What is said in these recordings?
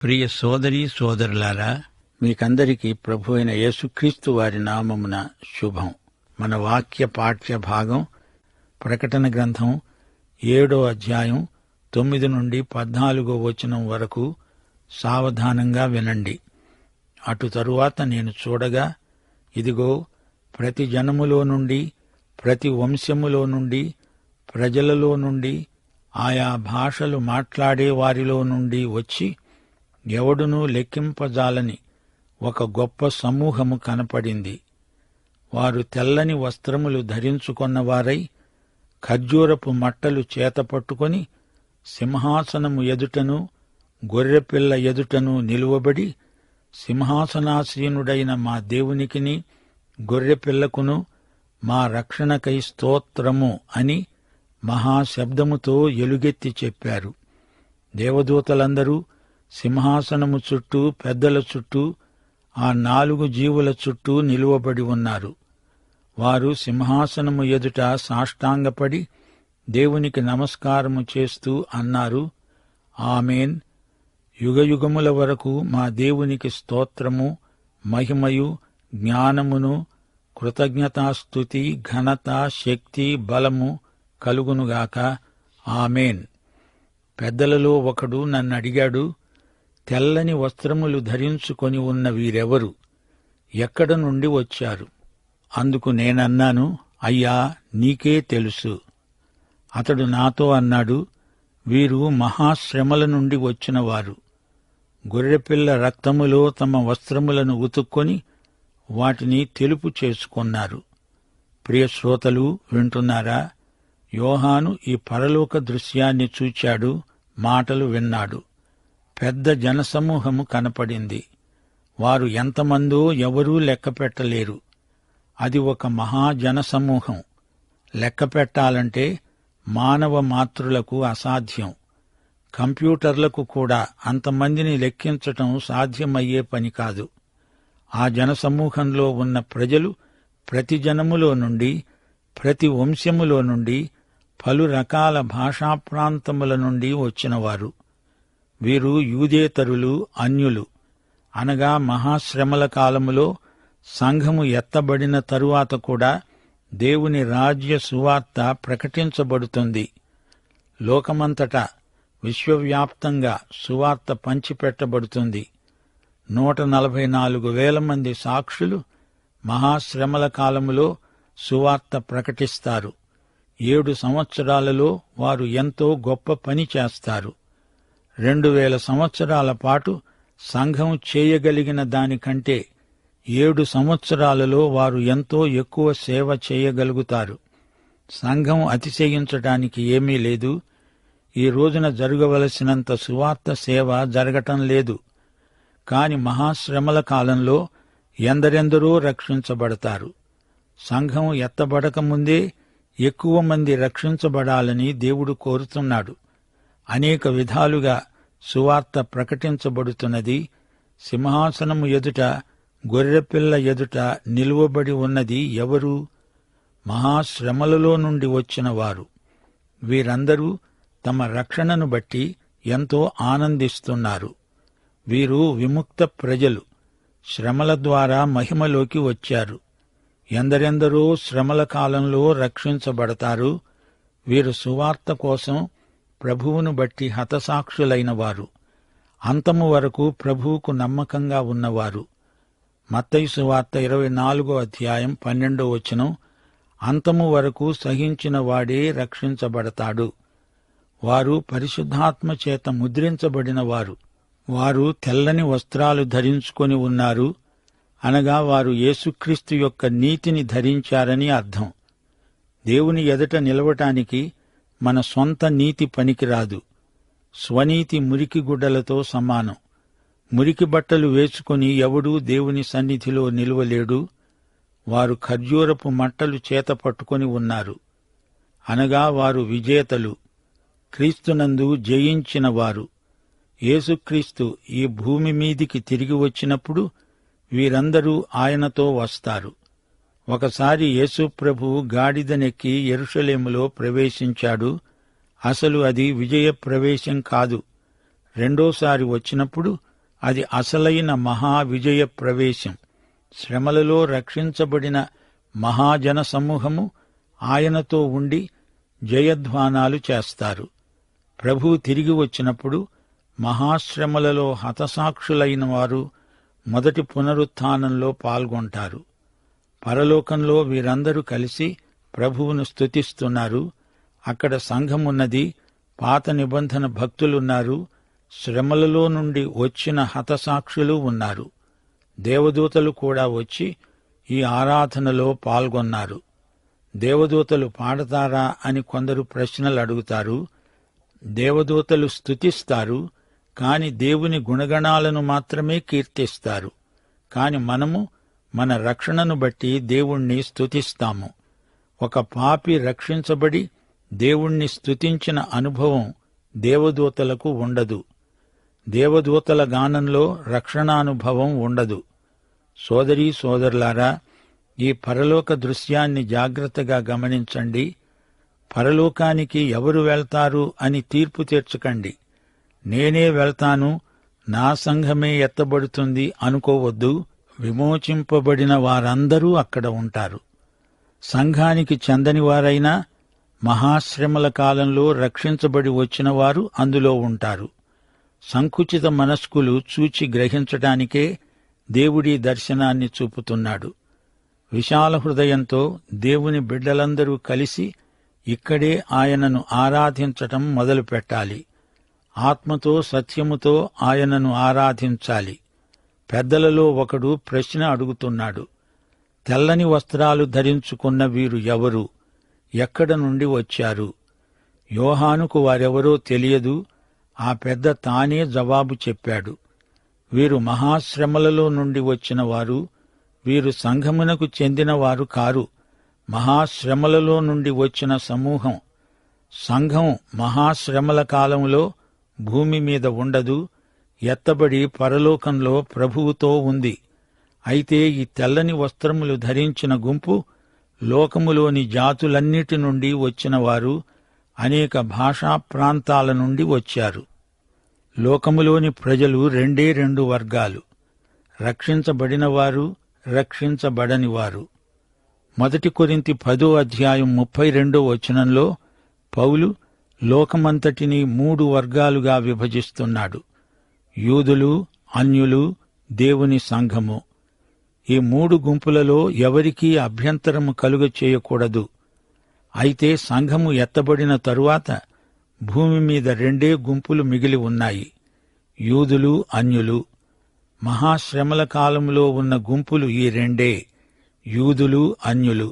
ప్రియ సోదరీ సోదరులారా, మీకందరికీ ప్రభు అయిన యేసుక్రీస్తు వారి నామమున శుభం. మన వాక్య పాఠ్య భాగం ప్రకటన గ్రంథం 7వ అధ్యాయం 9 నుండి 14వ వచనం వరకు సావధానంగా వినండి. అటు తరువాత నేను చూడగా, ఇదిగో, ప్రతి జనములో నుండి, ప్రతి వంశములో నుండి, ప్రజలలో నుండి, ఆయా భాషలు మాట్లాడే వారిలో నుండి వచ్చి ఎవడునూ లెక్కింపజాలని ఒక గొప్ప సమూహము కనపడింది. వారు తెల్లని వస్త్రములు ధరించుకొన్నవారై ఖర్జూరపు మట్టలు చేతపట్టుకొని సింహాసనము ఎదుటను గొర్రెపిల్ల ఎదుటను నిలువబడి, సింహాసనాసీనుడైన మా దేవునికిని గొర్రెపిల్లకును మా రక్షణకై స్తోత్రము అని మహాశబ్దముతో ఎలుగెత్తి చెప్పారు. దేవదూతలందరూ సింహాసనము చుట్టూ, పెద్దల చుట్టూ, ఆ 4 జీవుల చుట్టూ నిలువబడి ఉన్నారు. వారు సింహాసనము ఎదుట సాష్టాంగపడి దేవునికి నమస్కారము చేస్తూ అన్నారు, ఆమేన్. యుగయుగముల వరకు మా దేవునికి స్తోత్రము, మహిమయు, జ్ఞానమును, కృతజ్ఞతాస్తుతి, ఘనత, శక్తి, బలము కలుగునుగాక. ఆమేన్. పెద్దలలో ఒకడు నన్నడిగాడు, తెల్లని వస్త్రములు ధరించుకొని ఉన్న వీరెవరు? ఎక్కడ నుండి వచ్చారు? అందుకు నేనన్నాను, అయ్యా, నీకే తెలుసు. అతడు నాతో అన్నాడు, వీరు మహాశ్రమల నుండి వచ్చినవారు. గొర్రెపిల్ల రక్తములో తమ వస్త్రములను ఉతుక్కొని వాటిని తెలుపు చేసుకొన్నారు. ప్రియ శ్రోతలు, వింటున్నారా? యోహాను ఈ పరలోక దృశ్యాన్ని చూచాడు, మాటలు విన్నాడు. పెద్ద జనసమూహము కనపడింది. వారు ఎంతమందో ఎవరూ లెక్కపెట్టలేరు. అది ఒక మహాజనసమూహం. లెక్కపెట్టాలంటే మానవ మాతృలకు అసాధ్యం. కంప్యూటర్లకు కూడా అంతమందిని లెక్కించటం సాధ్యమయ్యే పని కాదు. ఆ జనసమూహంలో ఉన్న ప్రజలు ప్రతి జనములో నుండి, ప్రతి వంశములో నుండి, పలు రకాల భాషా ప్రాంతముల నుండి వచ్చినవారు. వీరు యూదేతరులు, అన్యులు. అనగా మహాశ్రమల కాలములో సంఘము ఎత్తబడిన తరువాత కూడా దేవుని రాజ్య సువార్త ప్రకటించబడుతుంది. లోకమంతటా విశ్వవ్యాప్తంగా సువార్త పంచిపెట్టబడుతుంది. 144,000 మంది సాక్షులు మహాశ్రమల కాలములో సువార్త ప్రకటిస్తారు. 7 సంవత్సరాలలో వారు ఎంతో గొప్ప పని చేస్తారు. 2000 సంవత్సరాల పాటు సంఘం చేయగలిగిన దానికంటే 7 సంవత్సరాలలో వారు ఎంతో ఎక్కువ సేవ చేయగలుగుతారు. సంఘం అతిశయించడానికి ఏమీ లేదు. ఈ రోజున జరగవలసినంత సువార్త సేవ జరగటం లేదు. కాని మహాశ్రమల కాలంలో ఎందరెందరో రక్షించబడతారు. సంఘం ఎత్తబడకముందే ఎక్కువ మంది రక్షించబడాలని దేవుడు కోరుతున్నాడు. అనేక విధాలుగా సువార్త ప్రకటించబడుతున్నది. సింహాసనము ఎదుట, గొర్రెపిల్ల ఎదుట నిలువబడి ఉన్నది ఎవరు? మహాశ్రమలలో నుండి వచ్చిన వారు. వీరందరూ తమ రక్షణను బట్టి ఎంతో ఆనందిస్తున్నారు. వీరు విముక్త ప్రజలు. శ్రమల ద్వారా మహిమలోకి వచ్చారు. ఎందరెందరో శ్రమల కాలంలో రక్షించబడతారు. వీరు సువార్త కోసం ప్రభువును బట్టి హతసాక్షులైన వారు. అంతము వరకు ప్రభువుకు నమ్మకంగా ఉన్నవారు. మత్తయి సువార్త 24వ అధ్యాయం 12వ వచనం, అంతము వరకు సహించిన వాడే రక్షించబడతాడు. వారు పరిశుద్ధాత్మ చేత ముద్రించబడిన వారు. వారు తెల్లని వస్త్రాలు ధరించుకొని ఉన్నారు. అనగా వారు యేసుక్రీస్తు యొక్క నీతిని ధరించారని అర్థం. దేవుని ఎదుట నిలవటానికి మన సొంత నీతి పనికిరాదు. స్వనీతి మురికి గుడ్డలతో సమానం. మురికి బట్టలు వేసుకుని ఎవడూ దేవుని సన్నిధిలో నిలువలేడు. వారు ఖర్జూరపు మట్టలు చేత పట్టుకొని ఉన్నారు. అనగా వారు విజేతలు, క్రీస్తునందు జయించిన వారు. యేసుక్రీస్తు ఈ భూమి మీదికి తిరిగి వచ్చినప్పుడు వీరందరూ ఆయనతో వస్తారు. ఒకసారి యేసుప్రభువు గాడిదనెక్కి యెరూషలేములో ప్రవేశించాడు. అసలు అది విజయ ప్రవేశం కాదు. రెండోసారి వచ్చినప్పుడు అది అసలైన మహావిజయ ప్రవేశం. శ్రమలలో రక్షించబడిన మహాజన సమూహము ఆయనతో ఉండి జయధ్వానాలు చేస్తారు. ప్రభువు తిరిగి వచ్చినప్పుడు మహాశ్రమలలో హతసాక్షులైన వారు మొదటి పునరుత్థానంలో పాల్గొంటారు. పరలోకంలో వీరందరూ కలిసి ప్రభువును స్తుతిస్తున్నారు. అక్కడ సంఘమున్నది, పాత నిబంధన భక్తులున్నారు, శ్రమలలో నుండి వచ్చిన హతసాక్షులు ఉన్నారు. దేవదూతలు కూడా వచ్చి ఈ ఆరాధనలో పాల్గొన్నారు. దేవదూతలు పాడతారా అని కొందరు ప్రశ్నలు అడుగుతారు. దేవదూతలు స్తుతిస్తారు, కాని దేవుని గుణగణాలను మాత్రమే కీర్తిస్తారు. కాని మనము మన రక్షణను బట్టి దేవుణ్ణి స్తుతిస్తాము. ఒక పాపి రక్షించబడి దేవుణ్ణి స్తుతించిన అనుభవం దేవదూతలకు ఉండదు. దేవదూతల గానంలో రక్షణానుభవం ఉండదు. సోదరీ సోదరులారా, ఈ పరలోక దృశ్యాన్ని జాగ్రత్తగా గమనించండి. పరలోకానికి ఎవరు వెళ్తారు అని తీర్పు తీర్చకండి. నేనే వెళ్తాను, నా సంఘమే ఎత్తబడుతుంది అనుకోవద్దు. విమోచింపబడిన వారందరూ అక్కడ ఉంటారు. సంఘానికి చెందని వారైనా మహాశ్రమల కాలంలో రక్షించబడి వచ్చిన వారు అందులో ఉంటారు. సంకుచిత మనస్కులు చూచి గ్రహించటానికే దేవుడి దర్శనాన్ని చూపుతున్నాడు. విశాల హృదయంతో దేవుని బిడ్డలందరూ కలిసి ఇక్కడే ఆయనను ఆరాధించటం మొదలుపెట్టాలి. ఆత్మతో సత్యముతో ఆయనను ఆరాధించాలి. పెద్దలలో ఒకడు ప్రశ్న అడుగుతున్నాడు. తెల్లని వస్త్రాలు ధరించుకున్న వీరు ఎవరు? ఎక్కడ నుండి వచ్చారు? యోహానుకు వారెవరో తెలియదు. ఆ పెద్ద తానే జవాబు చెప్పాడు. వీరు మహాశ్రమలలో నుండి వచ్చిన వారు. వీరు సంఘమునకు చెందినవారు కారు. మహాశ్రమలలో నుండి వచ్చిన సమూహం. సంఘం మహాశ్రమల కాలంలో భూమి మీద ఉండదు. ఎత్తబడి పరలోకంలో ప్రభువుతో ఉంది. అయితే ఈ తెల్లని వస్త్రములు ధరించిన గుంపు లోకములోని జాతులన్నిటి నుండి వచ్చినవారు, అనేక భాషా ప్రాంతాల నుండి వచ్చారు. లోకములోని ప్రజలు రెండే రెండు వర్గాలు, రక్షించబడినవారు, రక్షించబడనివారు. 1 కొరింథీ 10:32 పౌలు లోకమంతటినీ 3 వర్గాలుగా విభజిస్తున్నాడు. యూదులు, అన్యులు, దేవుని సంఘము. ఈ 3 గుంపులలో ఎవరికీ అభ్యంతరము కలుగ చేయకూడదు. అయితే సంఘము ఎత్తబడిన తరువాత భూమి మీద రెండే గుంపులు మిగిలి ఉన్నాయి, యూదులు, అన్యులు. మహాశ్రమల కాలంలో ఉన్న గుంపులు ఈ రెండే, యూదులు, అన్యులు.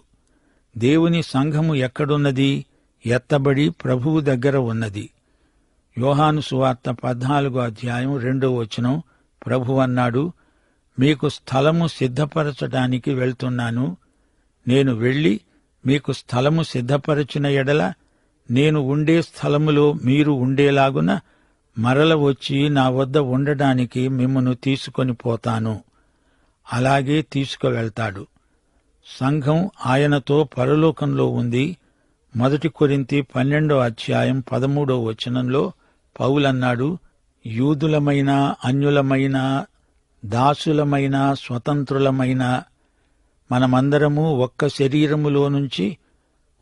దేవుని సంఘము ఎక్కడున్నది? ఎత్తబడి ప్రభువు దగ్గర ఉన్నది. యోహాను సువార్త 14:2 ప్రభువన్నాడు, మీకు స్థలము సిద్ధపరచడానికి వెళ్తున్నాను. నేను వెళ్లి మీకు స్థలము సిద్ధపరచిన ఎడల నేను ఉండే స్థలములో మీరు ఉండేలాగున మరల వచ్చి నా వద్ద ఉండడానికి మిమ్మును తీసుకొని పోతాను. అలాగే తీసుకువెళ్తాడు. సంఘం ఆయనతో పరలోకంలో ఉంది. 1 కొరింథీ 12:13 పౌలన్నాడు, యూదులమైన, అన్యులమైన, దాసులమైన, స్వతంత్రులమైన మనమందరము ఒక్క శరీరములో నుంచి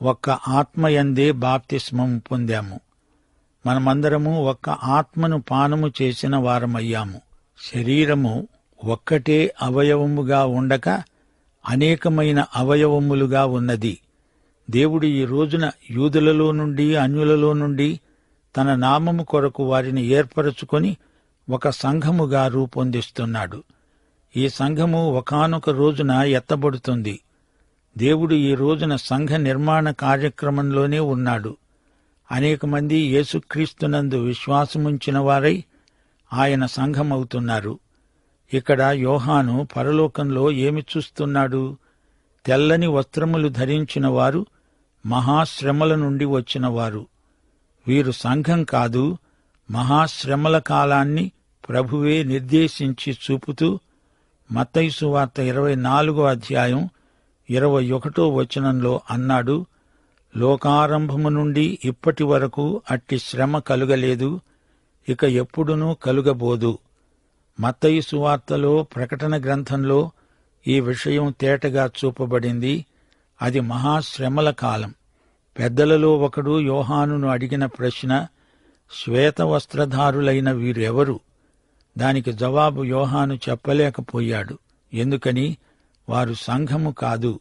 ఒక్క ఆత్మయందే బాప్తిస్మం పొందాము. మనమందరము ఒక్క ఆత్మను పానము చేసిన వారమయ్యాము. శరీరము ఒక్కటే అవయవముగా ఉండక అనేకమైన అవయవములుగా ఉన్నది. దేవుడు ఈ రోజున యూదులలో నుండి, అన్యులలో నుండి తన నామము కొరకు వారిని ఏర్పరచుకొని ఒక సంఘముగా రూపొందిస్తున్నాడు. ఈ సంఘము ఒకానొక రోజున ఎత్తబడుతుంది. దేవుడు ఈ రోజున సంఘ నిర్మాణ కార్యక్రమంలోనే ఉన్నాడు. అనేక మంది యేసుక్రీస్తునందు విశ్వాసముంచిన వారై ఆయన సంఘమవుతున్నారు. ఇక్కడ యోహాను పరలోకంలో ఏమి చూస్తున్నాడు? తెల్లని వస్త్రములు ధరించిన వారు, మహాశ్రమల నుండి వచ్చినవారు. వీరు సంఘం కాదు, మహాశ్రమల కాలాన్ని ప్రభువే నిర్దేశించి చూపుతూ మత్తయి సువార్త 24:21 అన్నాడు, లోకారంభము నుండి ఇప్పటి వరకు అట్టి శ్రమ కలుగలేదు, ఇక ఎప్పుడునూ కలుగబోదు. మత్తయి సువార్తలో, ప్రకటన గ్రంథంలో ఈ విషయం తేటగా చూపబడింది. అది మహాశ్రమల కాలం. పెద్దలలో ఒకడు యోహానును అడిగిన ప్రశ్న, శ్వేత వస్త్రధారులైన వీరెవరు? దానికి జవాబు యోహాను చెప్పలేకపోయాడు. ఎందుకని? వారు సంఘము కాదు.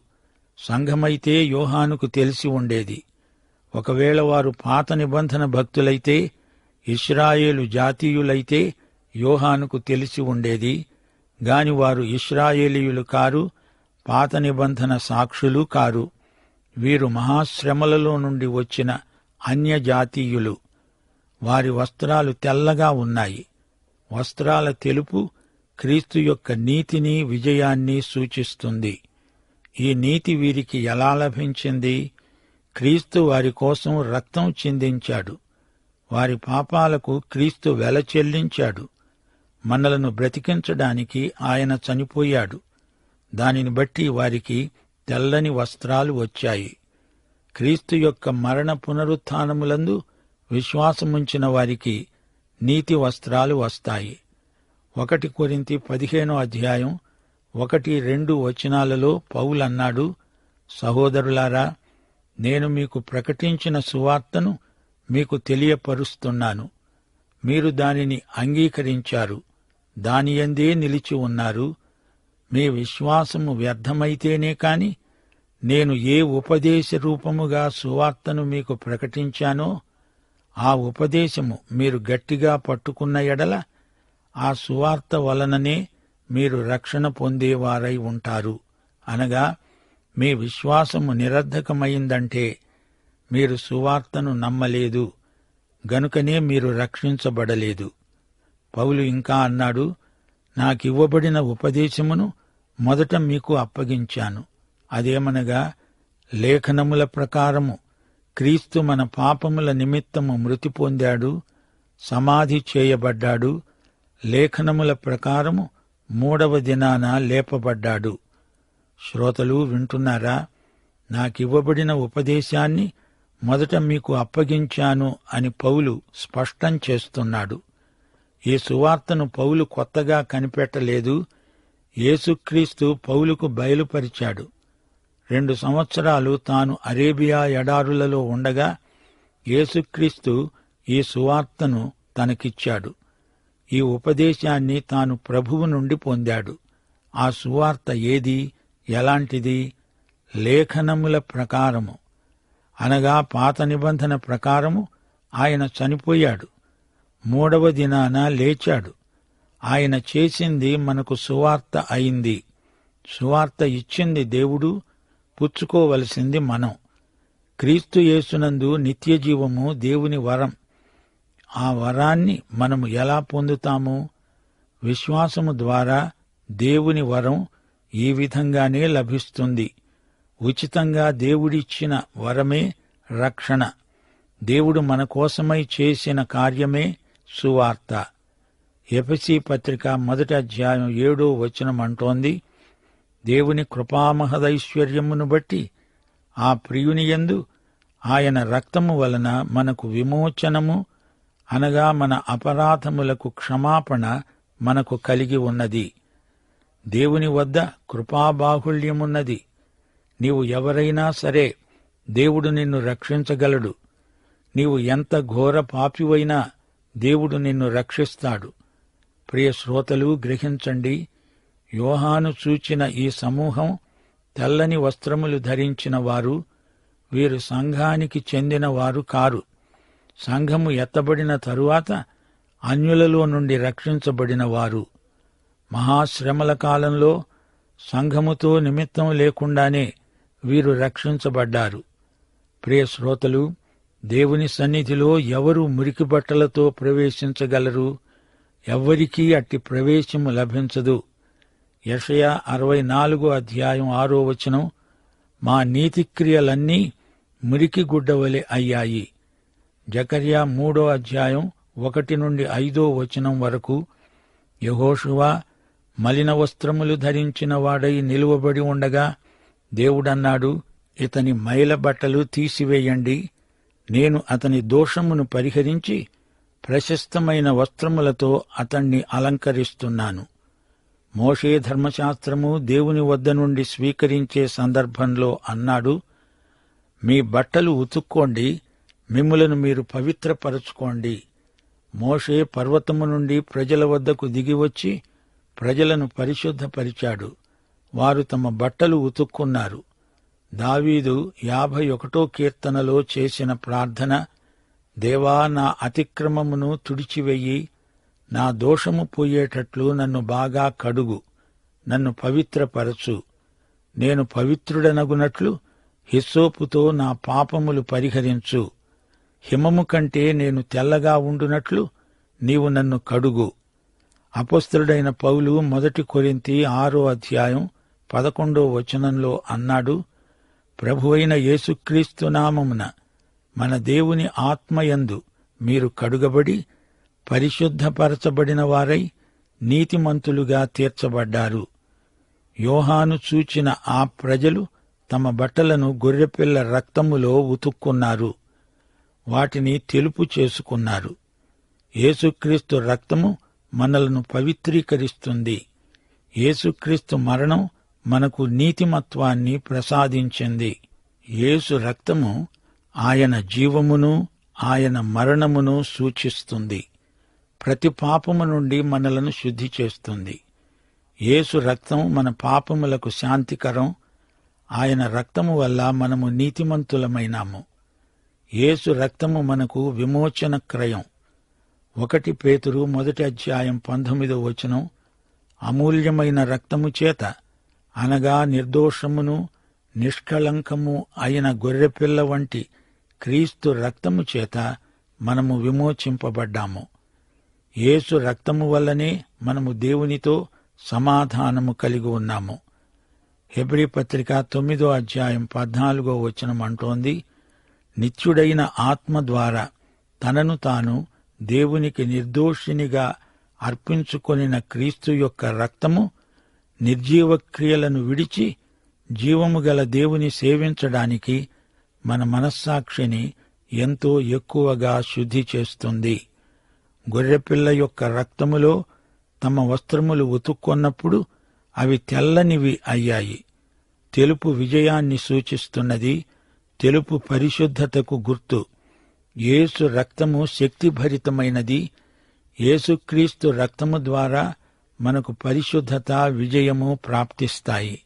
సంఘమైతే యోహానుకు తెలిసి ఉండేది. ఒకవేళ వారు పాత నిబంధన భక్తులైతే, ఇశ్రాయేలు జాతీయులైతే యోహానుకు తెలిసి ఉండేది. గాని వారు ఇశ్రాయేలీయులు కారు, పాత నిబంధన సాక్షులు కారు. వీరు మహాశ్రమలలో నుండి వచ్చిన అన్యజాతీయులు. వారి వస్త్రాలు తెల్లగా ఉన్నాయి. వస్త్రాల తెలుపు క్రీస్తు యొక్క నీతిని, విజయాన్ని సూచిస్తుంది. ఈ నీతి వీరికి ఎలా లభించింది? క్రీస్తు వారి కోసం రక్తం చిందించాడు. వారి పాపాలకు క్రీస్తు వెల చెల్లించాడు. మనలను బ్రతికించడానికి ఆయన చనిపోయాడు. దానిని బట్టి వారికి తెల్లని వస్త్రాలు వచ్చాయి. క్రీస్తు యొక్క మరణ పునరుత్థానములందు విశ్వాసముంచిన వారికి నీతి వస్త్రాలు వస్తాయి. 1 కొరింథీ 15 1-2 పౌలన్నాడు, సహోదరులారా, నేను మీకు ప్రకటించిన సువార్తను మీకు తెలియపరుస్తున్నాను. మీరు దానిని అంగీకరించారు, దానియందే నిలిచి ఉన్నారు. మీ విశ్వాసము వ్యర్థమైతేనే కాని నేను ఏ ఉపదేశ రూపముగా సువార్తను మీకు ప్రకటించానో ఆ ఉపదేశము మీరు గట్టిగా పట్టుకున్న ఎడల ఆ సువార్త వలననే మీరు రక్షణ పొందేవారై ఉంటారు. అనగా మీ విశ్వాసము నిరర్ధకమైందంటే మీరు సువార్తను నమ్మలేదు, గనుకనే మీరు రక్షించబడలేదు. పౌలు ఇంకా అన్నాడు, నాకివ్వబడిన ఉపదేశమును మొదట మీకు అప్పగించాను. అదేమనగా, లేఖనముల ప్రకారము క్రీస్తు మన పాపముల నిమిత్తము మృతి పొందాడు, సమాధి చేయబడ్డాడు, లేఖనముల ప్రకారము 3వ దినాన లేపబడ్డాడు. శ్రోతలు వింటున్నారా? నాకివ్వబడిన ఉపదేశాన్ని మొదట మీకు అప్పగించాను అని పౌలు స్పష్టం చేస్తున్నాడు. ఈ సువార్తను పౌలు కొత్తగా కనిపెట్టలేదు. యేసుక్రీస్తు పౌలుకు బయలుపరిచాడు. 2 సంవత్సరాలు తాను అరేబియా ఎడారులలో ఉండగా యేసుక్రీస్తు ఈ సువార్తను తనకిచ్చాడు. ఈ ఉపదేశాన్ని తాను ప్రభువు నుండి పొందాడు. ఆ సువార్త ఏది, ఎలాంటిది? లేఖనముల ప్రకారము, అనగా పాత నిబంధన ప్రకారము ఆయన చనిపోయాడు, 3వ దినాన లేచాడు. ఆయన చేసింది మనకు సువార్త అయింది. సువార్త ఇచ్చింది దేవుడు, పుచ్చుకోవలసింది మనం. క్రీస్తు యేసునందు నిత్యజీవము దేవుని వరం. ఆ వరాన్ని మనము ఎలా పొందుతాము? విశ్వాసము ద్వారా దేవుని వరం ఈ విధంగానే లభిస్తుంది. ఉచితంగా దేవుడిచ్చిన వరమే రక్షణ. దేవుడు మన కోసమై చేసిన కార్యమే సువార్త. ఎఫెసీ పత్రిక 1 అంటోంది, దేవుని కృపామహదైశ్వర్యమును బట్టి ఆ ప్రియునియందు ఆయన రక్తము వలన మనకు విమోచనము, అనగా మన అపరాధములకు క్షమాపణ మనకు కలిగి ఉన్నది. దేవుని వద్ద కృపాబాహుళ్యమున్నది. నీవు ఎవరైనా సరే దేవుడు నిన్ను రక్షించగలడు. నీవు ఎంత ఘోర పాపివైనా దేవుడు నిన్ను రక్షిస్తాడు. ప్రియ శ్రోతలు, గ్రహించండి, యోహాను చూచిన ఈ సమూహం తెల్లని వస్త్రములు ధరించిన వారు. వీరు సంఘానికి చెందిన వారు కారు. సంఘము ఎత్తబడిన తరువాత అన్యులలో నుండి రక్షించబడిన వారు. మహాశ్రమల కాలంలో సంఘముతో నిమిత్తం లేకుండానే వీరు రక్షించబడ్డారు. ప్రియ శ్రోతలు, దేవుని సన్నిధిలో ఎవరు మురికి బట్టలతో ప్రవేశించగలరు? ఎవ్వరికీ అట్టి ప్రవేశము లభించదు. యెషయా 64:6 మా నీతిక్రియలన్నీ మురికి గుడ్డవలె అయ్యాయి. జకర్యా 3:1-5 వరకు యెహోషువ మలిన వస్త్రములు ధరించిన వాడై నిలువబడి ఉండగా దేవుడన్నాడు, ఇతని మైల బట్టలు తీసివేయండి, నేను అతని దోషమును పరిహరించి ప్రశస్తమైన వస్త్రములతో అతణ్ణి అలంకరిస్తున్నాను. మోషే ధర్మశాస్త్రము దేవుని వద్ద నుండి స్వీకరించే సందర్భంలో అన్నాడు, మీ బట్టలు ఉతుక్కోండి, మిమ్ములను మీరు పవిత్రపరచుకోండి. మోషే పర్వతము నుండి ప్రజల వద్దకు దిగివచ్చి ప్రజలను పరిశుద్ధపరిచాడు. వారు తమ బట్టలు ఉతుక్కున్నారు. దావీదు 51వ కీర్తనలో చేసిన ప్రార్థన, దేవా, నా అతిక్రమమును తుడిచివెయ్యి, నా దోషము పోయేటట్లు నన్ను బాగా కడుగు, నన్ను పవిత్రపరచు. నేను పవిత్రుడనగునట్లు హిస్సోపుతో నా పాపములు పరిహరించు. హిమము కంటే నేను తెల్లగా ఉండునట్లు నీవు నన్ను కడుగు. అపొస్తలుడైన పౌలు 1 కొరింథీ 6వ అధ్యాయం 11వ వచనంలో అన్నాడు, ప్రభువైన యేసుక్రీస్తు నామమున మన దేవుని ఆత్మయందు మీరు కడుగబడి పరిశుద్ధపరచబడిన వారై నీతిమంతులుగా తీర్చబడ్డారు. యోహాను చూచిన ఆ ప్రజలు తమ బట్టలను గొర్రెపిల్ల రక్తములో ఉతుక్కున్నారు, వాటిని తెలుపు చేసుకున్నారు. యేసుక్రీస్తు రక్తము మనలను పవిత్రీకరిస్తుంది. యేసుక్రీస్తు మరణం మనకు నీతిమత్వాన్ని ప్రసాదించింది. యేసు రక్తము ఆయన జీవమును ఆయన మరణమును సూచిస్తుంది. ప్రతి పాపము నుండి మనలను శుద్ధి చేస్తుంది. యేసు రక్తం మన పాపములకు శాంతికరం. ఆయన రక్తము వల్ల మనము నీతిమంతులమైనాము. యేసు రక్తము మనకు విమోచన క్రయం. 1 పేతురు 1వ అధ్యాయం 19వ వచనం, అమూల్యమైన రక్తము చేత, అనగా నిర్దోషమును నిష్కళంకము అయిన గొర్రెపిల్ల వంటి క్రీస్తు రక్తము చేత మనము విమోచింపబడ్డాము. యేసు రక్తము వల్లనే మనము దేవునితో సమాధానము కలిగి ఉన్నాము. హెబ్రీ పత్రిక 9వ అధ్యాయం 14వ వచనం అంటోంది, నిత్యుడైన ఆత్మ ద్వారా తనను తాను దేవునికి నిర్దోషినిగా అర్పించుకొనిన క్రీస్తు యొక్క రక్తము నిర్జీవ క్రియలను విడిచి జీవము గల దేవుని సేవించడానికి మన మనస్సాక్షిని ఎంతో ఎక్కువగా శుద్ధి చేస్తుంది. గొర్రెపిల్ల యొక్క రక్తములో తమ వస్త్రములు ఉతుక్కొన్నప్పుడు అవి తెల్లనివి అయ్యాయి. తెలుపు విజయాన్ని సూచిస్తున్నది. తెలుపు పరిశుద్ధతకు గుర్తు. యేసు రక్తము శక్తిభరితమైనది. యేసుక్రీస్తు రక్తము ద్వారా మనకు పరిశుద్ధత, విజయము ప్రాప్తిస్తాయి.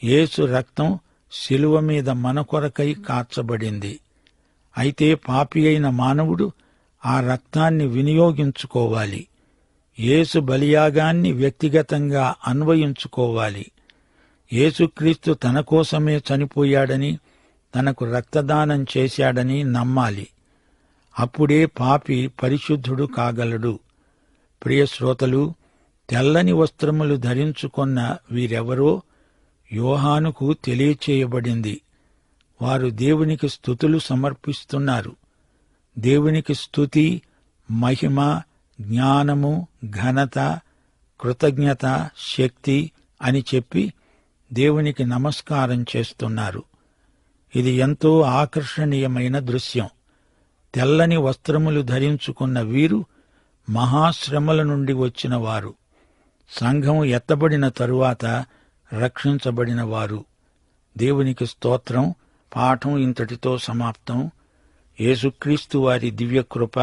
యేసు రక్తం శిలువ మీద మన కొరకై కార్చబడింది. అయితే పాపి అయిన మానవుడు ఆ రక్తాన్ని వినియోగించుకోవాలి. యేసు బలియాగాన్ని వ్యక్తిగతంగా అన్వయించుకోవాలి. యేసుక్రీస్తు తన కోసమే చనిపోయాడని, తనకు రక్తదానం చేశాడని నమ్మాలి. అప్పుడే పాపి పరిశుద్ధుడు కాగలడు. ప్రియ శ్రోతలు, తెల్లని వస్త్రములు ధరించుకొన్న వీరెవరో యోహానుకు తెలియచేయబడింది. వారు దేవునికి స్తుతులు సమర్పిస్తున్నారు. దేవునికి స్తుతి, మహిమ, జ్ఞానము, ఘనత, కృతజ్ఞత, శక్తి అని చెప్పి దేవునికి నమస్కారం చేస్తున్నారు. ఇది ఎంతో ఆకర్షణీయమైన దృశ్యం. తెల్లని వస్త్రములు ధరించుకున్న వీరు మహాశ్రమల నుండి వచ్చిన వారు. సంఘం ఎత్తబడిన తరువాత రక్షించబడిన వారు. దేవునికి స్తోత్రం. పాఠం ఇంతటితో సమాప్తం. యేసుక్రీస్తు వారి దివ్యకృప,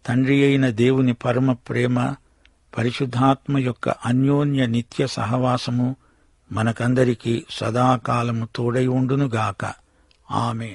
తండ్రి అయిన దేవుని పరమ ప్రేమ, పరిశుద్ధాత్మ యొక్క అన్యోన్య నిత్య సహవాసము మనకందరికీ సదాకాలము తోడై ఉండునుగాక. ఆమేన్.